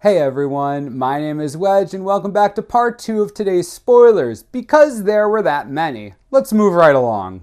Hey everyone, my name is Wedge and welcome back to part 2 of today's spoilers, because there were that many. Let's move right along.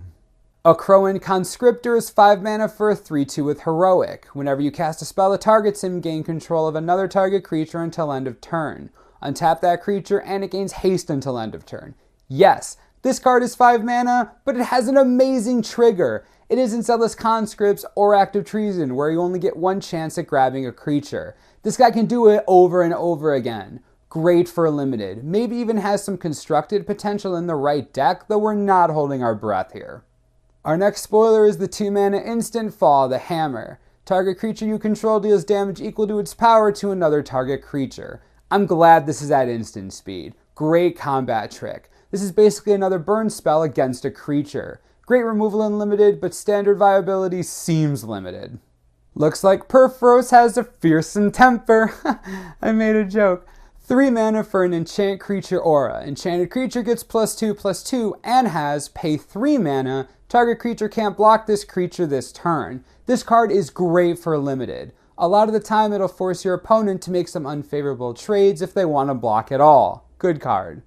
A Crowan Conscriptor is 5 mana for a 3/2 with Heroic. Whenever you cast a spell that targets him, gain control of another target creature until end of turn. Untap that creature and it gains haste until end of turn. Yes, this card is 5 mana, but it has an amazing trigger. It isn't Zealous Conscripts or Active Treason, where you only get one chance at grabbing a creature. This guy can do it over and over again. Great for limited. Maybe even has some constructed potential in the right deck, though we're not holding our breath here. Our next spoiler is the 2 mana instant Fall the Hammer. Target creature you control deals damage equal to its power to another target creature. I'm glad this is at instant speed. Great combat trick. This is basically another burn spell against a creature. Great removal in limited, but standard viability seems limited. Looks like Purphoros has a fearsome temper. I made a joke. 3 mana for an enchant creature aura. Enchanted creature gets +2/+2 and has pay 3 mana. Target creature can't block this creature this turn. This card is great for limited. A lot of the time it'll force your opponent to make some unfavorable trades if they want to block at all. Good card.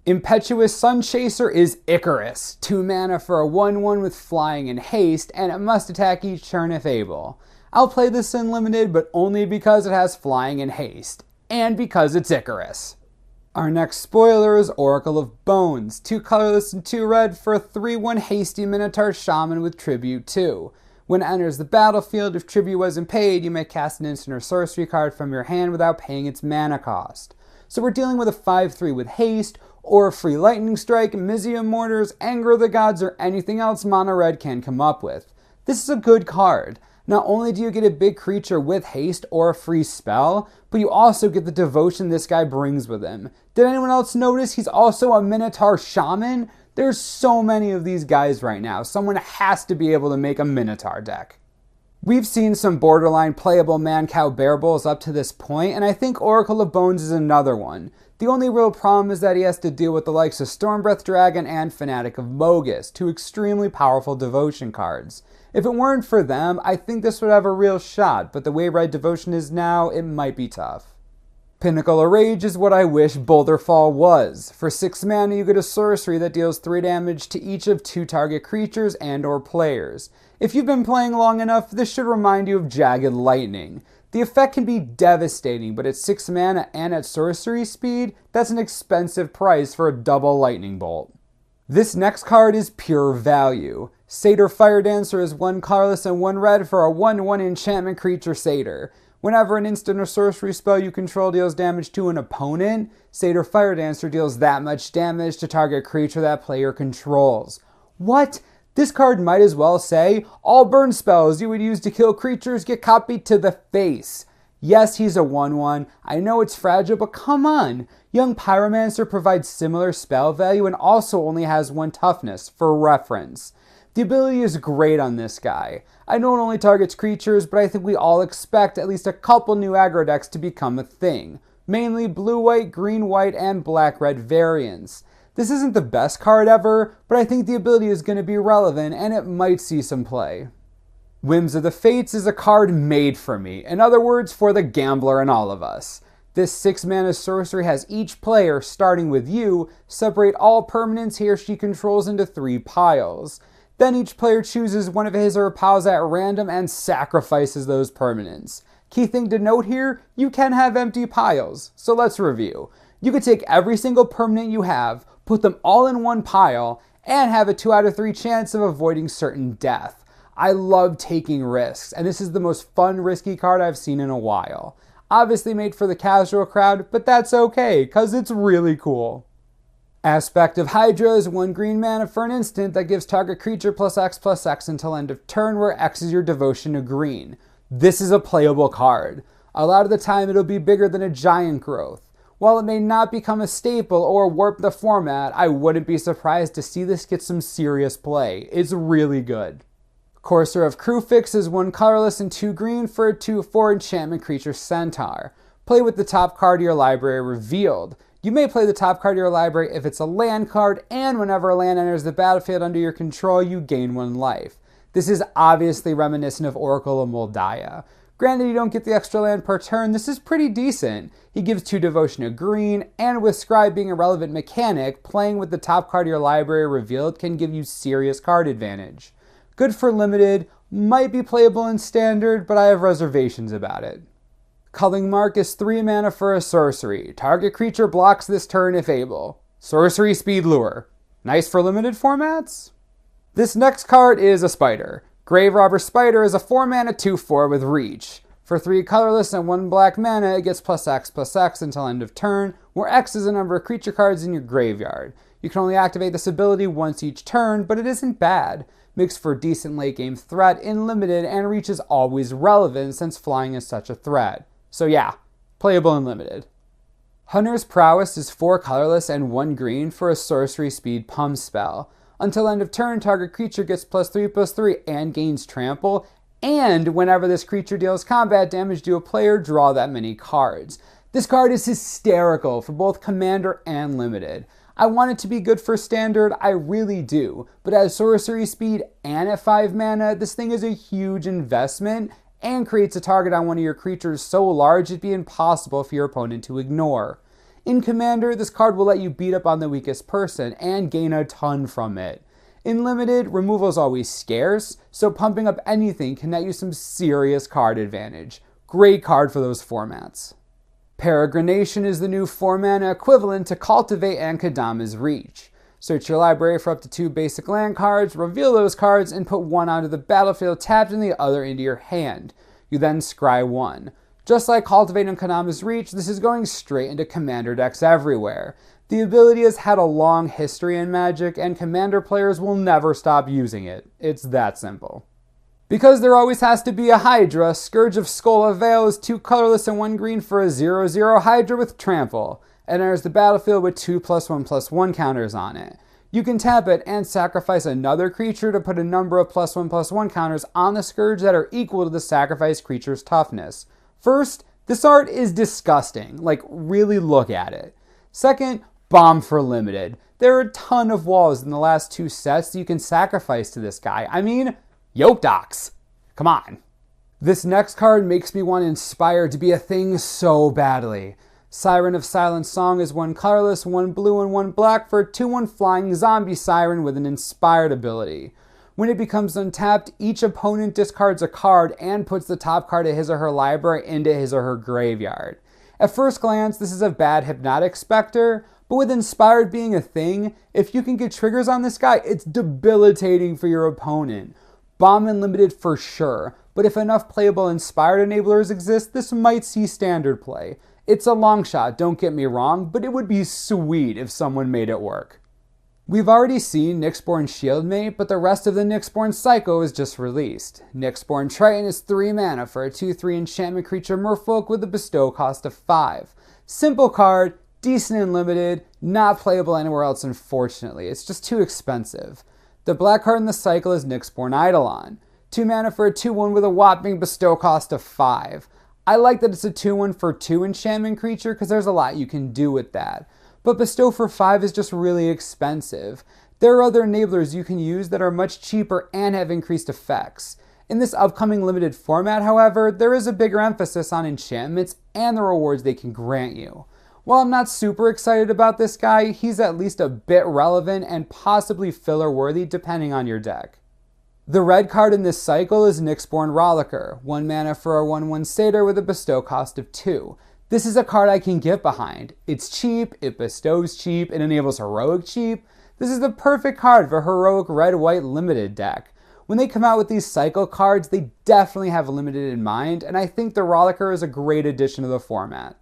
Impetuous Sunchaser is Icarus. 2 mana for a 1/1 with flying and haste, and it must attack each turn if able. I'll play this in limited, but only because it has flying and haste, and because it's Icarus. Our next spoiler is Oracle of Bones. 2 colorless and 2 red for a 3/1 hasty Minotaur Shaman with Tribute 2. When it enters the battlefield, if tribute wasn't paid, you may cast an instant or sorcery card from your hand without paying its mana cost. So we're dealing with a 5/3 with haste, or a free Lightning Strike, Mizzium Mortars, Anger of the Gods, or anything else mono red can come up with. This is a good card. Not only do you get a big creature with haste or a free spell, but you also get the devotion this guy brings with him. Did anyone else notice he's also a Minotaur Shaman? There's so many of these guys right now. Someone has to be able to make a Minotaur deck. We've seen some borderline playable Man-Cow Bear Bowls up to this point, and I think Oracle of Bones is another one. The only real problem is that he has to deal with the likes of Stormbreath Dragon and Fanatic of Mogus, 2 extremely powerful devotion cards. If it weren't for them, I think this would have a real shot, but the way Red Devotion is now, it might be tough. Pinnacle of Rage is what I wish Boulderfall was. For 6 mana, you get a sorcery that deals 3 damage to each of 2 target creatures and or players. If you've been playing long enough, this should remind you of Jagged Lightning. The effect can be devastating, but at 6 mana and at sorcery speed, that's an expensive price for a double lightning bolt. This next card is pure value. Satyr Firedancer is 1 colorless and 1 red for a 1/1 enchantment creature satyr. Whenever an instant or sorcery spell you control deals damage to an opponent, Satyr Firedancer deals that much damage to target creature that player controls. What? This card might as well say, all burn spells you would use to kill creatures get copied to the face. Yes, he's a 1/1. I know it's fragile, but come on. Young Pyromancer provides similar spell value and also only has 1 toughness, for reference. The ability is great on this guy. I know it only targets creatures, but I think we all expect at least a couple new aggro decks to become a thing. Mainly blue-white, green-white, and black-red variants. This isn't the best card ever, but I think the ability is going to be relevant and it might see some play. Whims of the Fates is a card made for me. In other words, for the gambler in all of us. This 6 mana sorcery has each player, starting with you, separate all permanents he or she controls into 3 piles. Then each player chooses one of his or her piles at random and sacrifices those permanents. Key thing to note here, you can have empty piles. So let's review. You could take every single permanent you have, put them all in 1 pile, and have a 2 out of 3 chance of avoiding certain death. I love taking risks, and this is the most fun risky card I've seen in a while. Obviously made for the casual crowd, but that's okay, cause it's really cool. Aspect of Hydra is 1 green mana for an instant that gives target creature +X/+X until end of turn, where X is your devotion to green. This is a playable card. A lot of the time it'll be bigger than a giant growth. While it may not become a staple or warp the format, I wouldn't be surprised to see this get some serious play. It's really good. Courser of Kruphix is 1 colorless and 2 green for a 2/4 enchantment creature centaur. Play with the top card of your library revealed. You may play the top card of your library if it's a land card, and whenever a land enters the battlefield under your control, you gain 1 life. This is obviously reminiscent of Oracle of Moldiah. Granted, you don't get the extra land per turn, this is pretty decent. He gives 2 Devotion to green, and with Scribe being a relevant mechanic, playing with the top card of your library revealed can give you serious card advantage. Good for limited, might be playable in standard, but I have reservations about it. Culling Mark is 3 mana for a sorcery. Target creature blocks this turn if able. Sorcery Speed Lure. Nice for limited formats? This next card is a Spider. Grave Robber Spider is a 4 mana 2/4 with reach. For 3 colorless and 1 black mana, it gets +X/+X until end of turn, where X is the number of creature cards in your graveyard. You can only activate this ability once each turn, but it isn't bad. Makes for a decent late game threat in limited, and reach is always relevant since flying is such a threat. So yeah, playable in limited. Hunter's Prowess is 4 colorless and 1 green for a sorcery speed pump spell. Until end of turn, target creature gets +3/+3 and gains trample, and whenever this creature deals combat damage to a player, draw that many cards. This card is hysterical for both Commander and Limited. I want it to be good for Standard, I really do, but at sorcery speed and at 5 mana, this thing is a huge investment and creates a target on one of your creatures so large it'd be impossible for your opponent to ignore. In Commander, this card will let you beat up on the weakest person and gain a ton from it. In Limited, removal is always scarce, so pumping up anything can net you some serious card advantage. Great card for those formats. Peregrination is the new 4 mana equivalent to Cultivate and Kadama's Reach. Search your library for up to 2 basic land cards, reveal those cards, and put 1 onto the battlefield tapped and the other into your hand. You then scry 1. Just like Cultivate and Kadama's Reach, this is going straight into Commander decks everywhere. The ability has had a long history in Magic, and Commander players will never stop using it. It's that simple. Because there always has to be a Hydra, Scourge of Skola Vale is 2 colorless and 1 green for a 0/0 Hydra with Trample. It enters the battlefield with 2 +1/+1 counters on it. You can tap it and sacrifice another creature to put a number of +1/+1 counters on the Scourge that are equal to the sacrificed creature's toughness. First, this art is disgusting. Like, really look at it. Second, bomb for limited. There are a ton of walls in the last 2 sets that you can sacrifice to this guy. I mean, Yoke Docs. Come on. This next card makes me want Inspire to be a thing so badly. Siren of Silent Song is 1 colorless, 1 blue, and 1 black for a 2/1 flying zombie siren with an inspired ability. When it becomes untapped, each opponent discards a card and puts the top card of his or her library into his or her graveyard. At first glance, this is a bad Hypnotic Spectre, but with Inspired being a thing, if you can get triggers on this guy, it's debilitating for your opponent. Bomb and limited for sure, but if enough playable Inspired enablers exist, this might see Standard play. It's a long shot, don't get me wrong, but it would be sweet if someone made it work. We've already seen Nyxborn Shieldmate, but the rest of the Nyxborn Psycho is just released. Nyxborn Triton is 3 mana for a 2/3 enchantment creature merfolk with a bestow cost of 5. Simple card, decent and limited, not playable anywhere else unfortunately. It's just too expensive. The black card in the cycle is Nyxborn Eidolon. 2 mana for a 2/1 with a whopping bestow cost of 5. I like that it's a 2/1 for 2 enchantment creature because there's a lot you can do with that. But bestow for 5 is just really expensive. There are other enablers you can use that are much cheaper and have increased effects. In this upcoming limited format, however, there is a bigger emphasis on enchantments and the rewards they can grant you. While I'm not super excited about this guy, he's at least a bit relevant and possibly filler worthy depending on your deck. The red card in this cycle is Nyxborn Rollicker, 1 mana for a 1/1 satyr with a bestow cost of 2. This is a card I can get behind. It's cheap, it bestows cheap, it enables heroic cheap. This is the perfect card for heroic red-white limited deck. When they come out with these cycle cards, they definitely have limited in mind, and I think the Rollicker is a great addition to the format.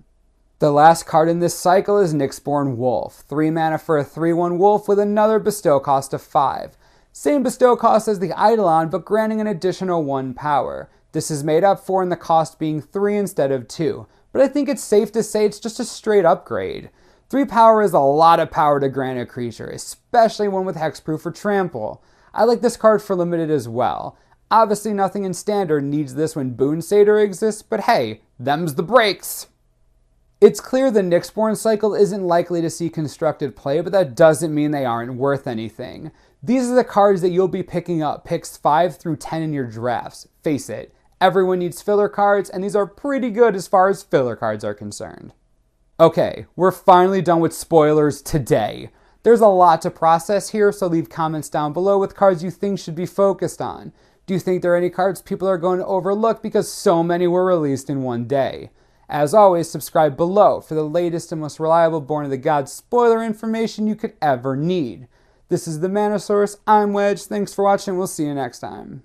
The last card in this cycle is Nyxborn Wolf, 3 mana for a 3/1 wolf with another bestow cost of 5. Same bestow cost as the Eidolon, but granting an additional 1 power. This is made up for in the cost being 3 instead of 2. But I think it's safe to say it's just a straight upgrade. 3 power is a lot of power to grant a creature, especially one with hexproof or trample. I like this card for limited as well. Obviously nothing in standard needs this when Boon Satyr exists, but hey, them's the breaks! It's clear the Nyxborn cycle isn't likely to see constructed play, but that doesn't mean they aren't worth anything. These are the cards that you'll be picking up picks 5 through 10 in your drafts. Face it, Everyone needs filler cards, and these are pretty good as far as filler cards are concerned. Okay, we're finally done with spoilers today. There's a lot to process here, so leave comments down below with cards you think should be focused on. Do you think there are any cards people are going to overlook because so many were released in one day? As always, subscribe below for the latest and most reliable Born of the Gods spoiler information you could ever need. This is the Mana Source, I'm Wedge, thanks for watching, we'll see you next time.